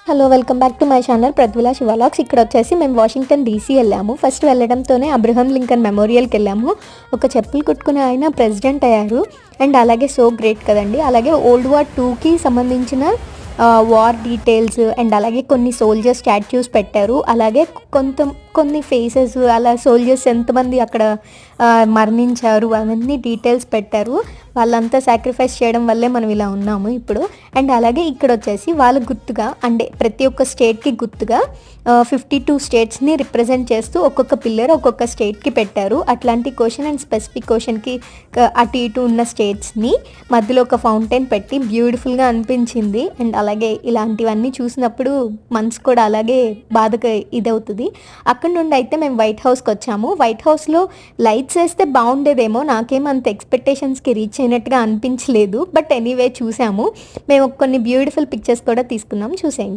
Hello welcome back to my channel ప్రద్విలా శివాలాక్స్. ఇక్కడ వచ్చేసి మేము వాషింగ్టన్ డీసీ వెళ్ళాము. ఫస్ట్ వెళ్ళడంతోనే అబ్రహం లింకన్ మెమోరియల్కి వెళ్ళాము. ఒక చెప్పులు కుట్టుకునే ఆయన ప్రెసిడెంట్ అయ్యారు. అండ్ అలాగే సో గ్రేట్ కదండి. అలాగే వరల్డ్ వార్ 2కి సంబంధించిన వార్ డీటెయిల్స్ అండ్ అలాగే కొన్ని సోల్జర్స్ స్టాట్యూస్ పెట్టారు. అలాగే కొన్ని ఫేసెస్, అలా సోల్జర్స్ ఎంతమంది అక్కడ మరణించారు అవన్నీ డీటెయిల్స్ పెట్టారు. వాళ్ళంతా సాక్రిఫైస్ చేయడం వల్లే మనం ఇలా ఉన్నాము ఇప్పుడు. అండ్ అలాగే ఇక్కడ వచ్చేసి వాళ్ళ గుర్తుగా అంటే ప్రతి ఒక్క స్టేట్కి గుర్తుగా 52 స్టేట్స్ని రిప్రజెంట్ చేస్తూ ఒక్కొక్క పిల్లర్ ఒక్కొక్క స్టేట్కి పెట్టారు. అట్లాంటి క్వశ్చన్ అండ్ స్పెసిఫిక్ క్వశ్చన్కి అటు ఇటు ఉన్న స్టేట్స్ని మధ్యలో ఒక ఫౌంటైన్ పెట్టి బ్యూటిఫుల్గా అనిపించింది. అండ్ అలాగే ఇలాంటివన్నీ చూసినప్పుడు మనసు కూడా అలాగే బాధగా ఇదవుతుంది. అక్కడ నుండి అయితే మేము వైట్ హౌస్కి వచ్చాము. వైట్ హౌస్లో లైట్స్ వేస్తే బాగుండేదేమో, నాకేమంత ఎక్స్పెక్టేషన్స్కి రీచ్ అయినట్టుగా అనిపించలేదు. బట్ ఎనీవే చూసాము. మేము కొన్ని బ్యూటిఫుల్ పిక్చర్స్ కూడా తీసుకున్నాము, చూసేయండి.